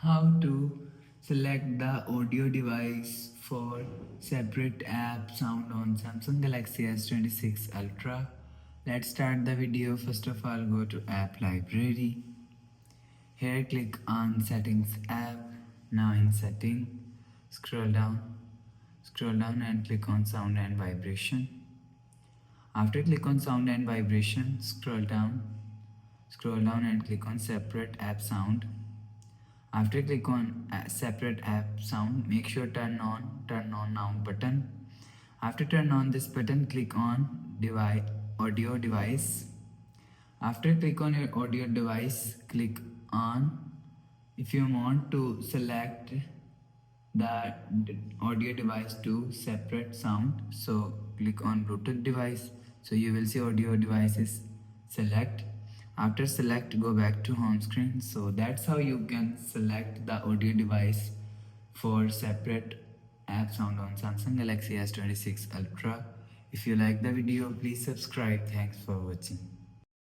How to select the audio device for separate app sound on Samsung Galaxy S26 Ultra. Let's start the video. First of all, go to app library. Here click on settings app. Now in setting, scroll down and click on sound and vibration. After click on sound and vibration, scroll down and click on separate app sound. After click on separate app sound, make sure turn on now button. After turn on this button, click on audio device. After click on your audio device, click on. If you want to select the audio device to separate sound, so click on Bluetooth device. So you will see audio devices select. After select, go back to home screen. So that's how you can select the audio device for separate app sound on Samsung Galaxy S26 Ultra. If you like the video, please subscribe. Thanks for watching.